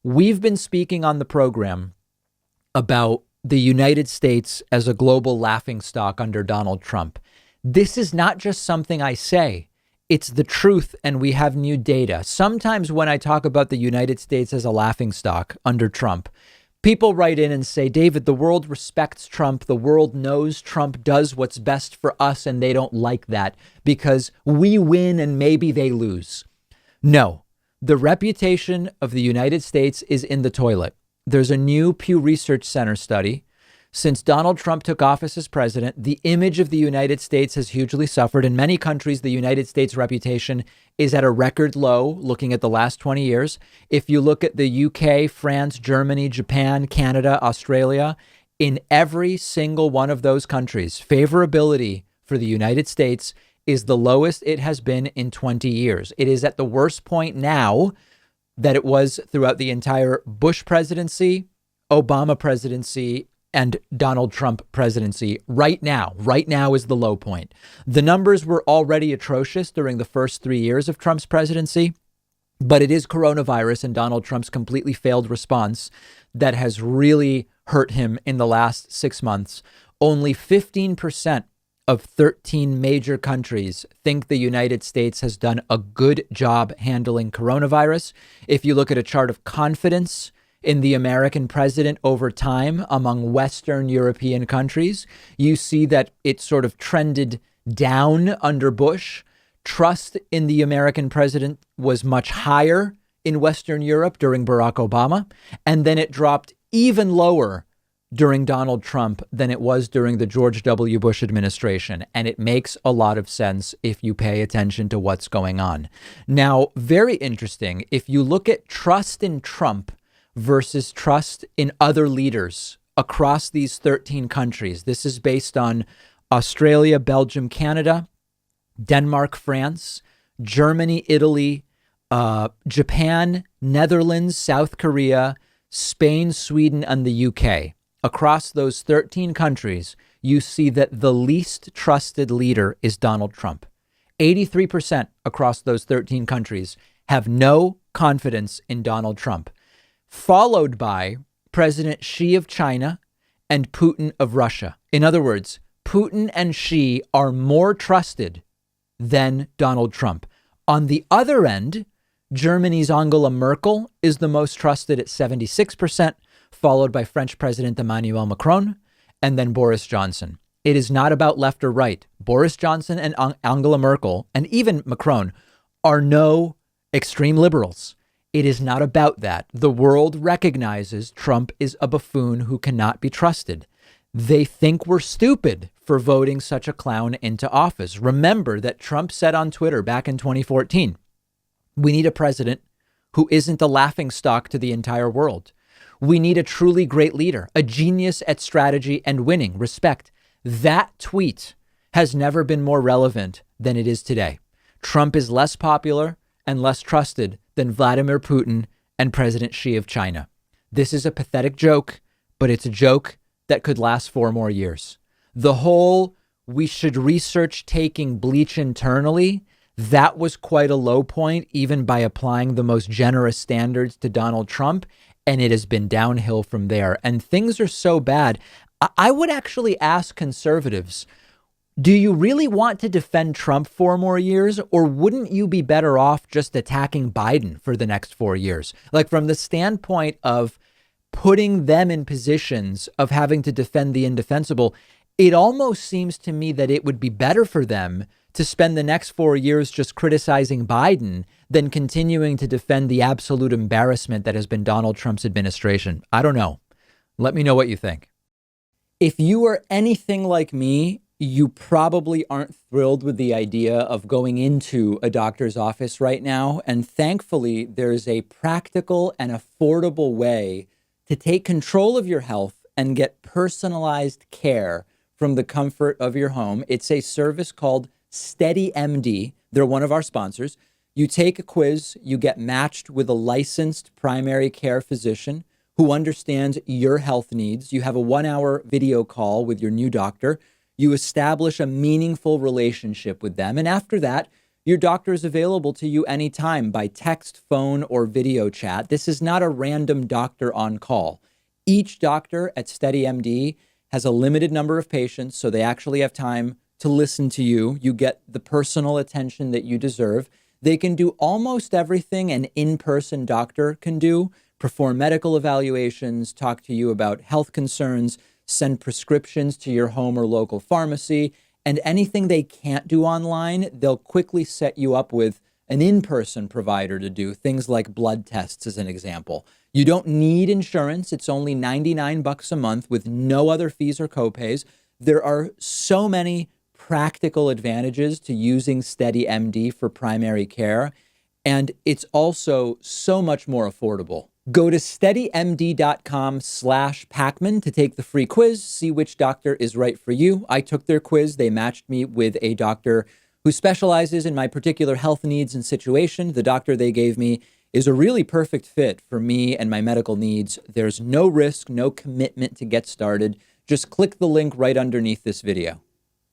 We've been speaking on the program about the United States as a global laughingstock under Donald Trump. This is not just something I say. It's the truth, and we have new data. Sometimes when I talk about the United States as a laughingstock under Trump, people write in and say, David, the world respects Trump. The world knows Trump does what's best for us, and they don't like that because we win and maybe they lose. No, the reputation of the United States is in the toilet. There's a new Pew Research Center study. Since Donald Trump took office as president, the image of the United States has hugely suffered. In many countries, the United States reputation is at a record low, looking at the last 20 years. If you look at the UK, France, Germany, Japan, Canada, Australia, in every single one of those countries, favorability for the United States is the lowest it has been in 20 years. It is at the worst point now that it was throughout the entire Bush presidency, Obama presidency, and Donald Trump presidency. Right now is the low point. The numbers were already atrocious during the first 3 years of Trump's presidency, but it is coronavirus and Donald Trump's completely failed response that has really hurt him in the last 6 months. Only 15% of 13 major countries think the United States has done a good job handling coronavirus. If you look at a chart of confidence in the American president over time among Western European countries, you see that it sort of trended down under Bush. Trust in the American president was much higher in Western Europe during Barack Obama, and then it dropped even lower during Donald Trump than it was during the George W. Bush administration. And it makes a lot of sense if you pay attention to what's going on. Now, very interesting, if you look at trust in Trump versus trust in other leaders across these 13 countries. This is based on Australia, Belgium, Canada, Denmark, France, Germany, Italy, Japan, Netherlands, South Korea, Spain, Sweden, and the UK. Across those 13 countries, you see that the least trusted leader is Donald Trump. 83% across those 13 countries have no confidence in Donald Trump, followed by President Xi of China and Putin of Russia. In other words, Putin and Xi are more trusted than Donald Trump. On the other end, Germany's Angela Merkel is the most trusted at 76%, followed by French President Emmanuel Macron, and then Boris Johnson. It is not about left or right. Boris Johnson and Angela Merkel, and even Macron, are no extreme liberals. It is not about that. The world recognizes Trump is a buffoon who cannot be trusted. They think we're stupid for voting such a clown into office. Remember that Trump said on Twitter back in 2014, we need a president who isn't a laughingstock to the entire world. We need a truly great leader, a genius at strategy and winning. Respect. That tweet has never been more relevant than it is today. Trump is less popular and less trusted than Vladimir Putin and President Xi of China. This is a pathetic joke, but it's a joke that could last 4 more years. The whole we should research taking bleach internally, that was quite a low point, even by applying the most generous standards to Donald Trump. And it has been downhill from there. And things are so bad. I would actually ask conservatives, do you really want to defend Trump 4 more years, or wouldn't you be better off just attacking Biden for the next 4 years? Like from the standpoint of putting them in positions of having to defend the indefensible, it almost seems to me that it would be better for them to spend the next 4 years just criticizing Biden than continuing to defend the absolute embarrassment that has been Donald Trump's administration. I don't know. Let me know what you think. If you are anything like me, you probably aren't thrilled with the idea of going into a doctor's office right now. And thankfully, there's a practical and affordable way to take control of your health and get personalized care from the comfort of your home. It's a service called SteadyMD. They're one of our sponsors. You take a quiz, you get matched with a licensed primary care physician who understands your health needs. You have a 1-hour video call with your new doctor. You establish a meaningful relationship with them. And after that, Your doctor is available to you anytime by text, phone, or video chat. This is not a random doctor on call. Each doctor at SteadyMD has a limited number of patients, so they actually have time to listen to you. You get the personal attention that you deserve. They can do almost everything an in-person doctor can do: perform medical evaluations, talk to you about health concerns, send prescriptions to your home or local pharmacy, and anything they can't do online, they'll quickly set you up with an in-person provider to do, things like blood tests, as an example. You don't need insurance. It's only $99 a month with no other fees or copays. There are so many practical advantages to using SteadyMD for primary care, and it's also so much more affordable. Go to steadymd.com/Pacman to take the free quiz, see which doctor is right for you. I took their quiz. They matched me with a doctor who specializes in my particular health needs and situation. The doctor they gave me is a really perfect fit for me and my medical needs. There's no risk, no commitment to get started. Just click the link right underneath this video.